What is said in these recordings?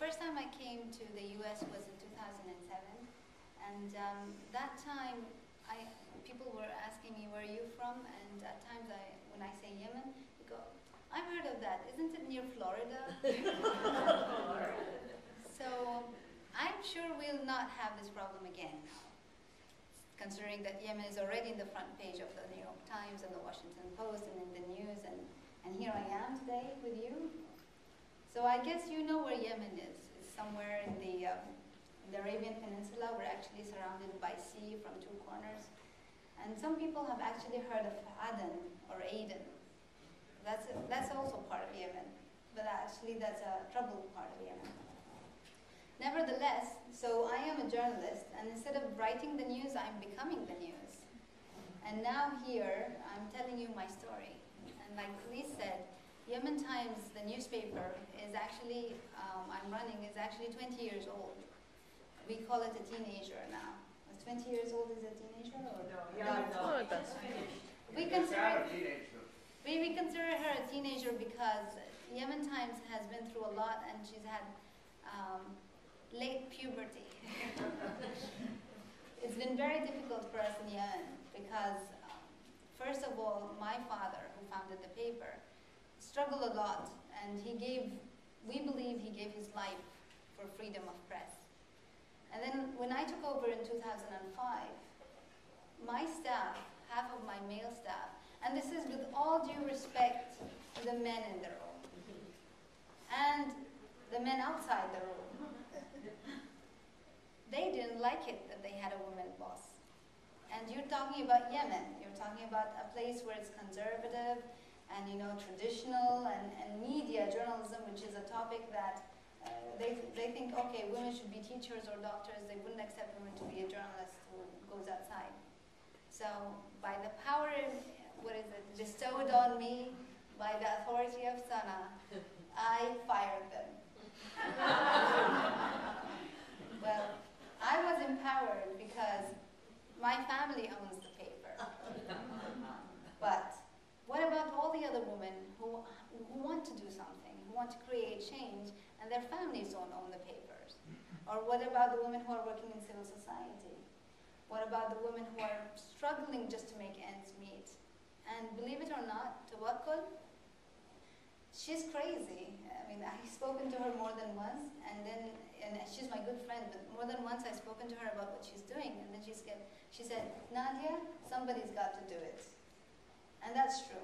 first time I came to the US was in 2007, and that time people were asking me, where are you from? And at times when I say Yemen, they go, I've heard of that, isn't it near Florida? So I'm sure we'll not have this problem again now, considering that Yemen is already in the front page of the New York Times and the Washington Post and in the news, and here I am today with you. So I guess you know where Yemen is. It's somewhere in the Arabian Peninsula. We're actually surrounded by sea from two corners. And some people have actually heard of Aden or Aden. That's also part of Yemen, but actually that's a troubled part of Yemen. Nevertheless, so I am a journalist, and instead of writing the news, I'm becoming the news. And now here, I'm telling you my story. And like Elise said, Yemen Times, the newspaper, is actually, I'm running, is actually 20 years old. We call it a teenager now. 20 years old is a teenager? Or? No, yeah, no. We consider her a teenager because Yemen Times has been through a lot, and she's had late puberty. It's been very difficult for us in Yemen because, first of all, my father, who founded the paper, struggled a lot, and we believe he gave his life for freedom of press. And then when I took over in 2005, my staff, half of my male staff, and this is with all due respect to the men in the room, and the men outside the room, they didn't like it that they had a woman boss. And you're talking about Yemen, you're talking about a place where it's conservative and traditional, and media, journalism, which is a topic that they think, okay, women should be teachers or doctors. They wouldn't accept women to be a journalist who goes outside. So by the power, bestowed on me by the authority of Sana, I fired them. Well, I was empowered because my family owns the paper. But what about all the other women who want to do something, who want to create change, and their families don't own the papers? Or what about the women who are working in civil society? What about the women who are struggling just to make ends meet? And believe it or not, Tawakkul, she's crazy. I mean, I've spoken to her more than once, and she's my good friend, but more than once I've spoken to her about what she's doing, and then she said, Nadia, somebody's got to do it. And that's true.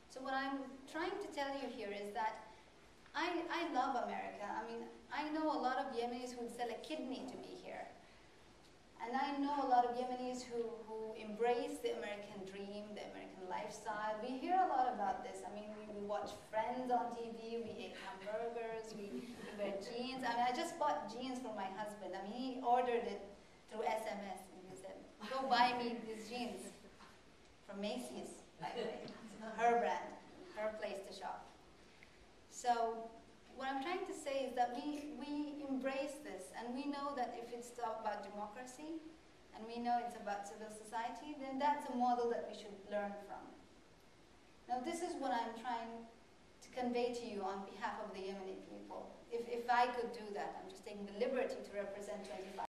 So what I'm trying to tell you here is that I love America. I mean, I know a lot of Yemenis who would sell a kidney to be here. And I know a lot of Yemenis who embrace the American dream, the American lifestyle. We hear a lot about this. I mean, we watch Friends on TV, we eat hamburgers, we wear jeans. I mean, I just bought jeans for my husband. I mean, he ordered it through SMS, and he said, go buy me these jeans from Macy's, by the way. Her brand, her place to shop. So what I'm trying to say is that we embrace this, and we know that if it's about democracy, and we know it's about civil society, then that's a model that we should learn from. Now this is what I'm trying to convey to you on behalf of the Yemeni people. If I could do that, I'm just taking the liberty to represent 25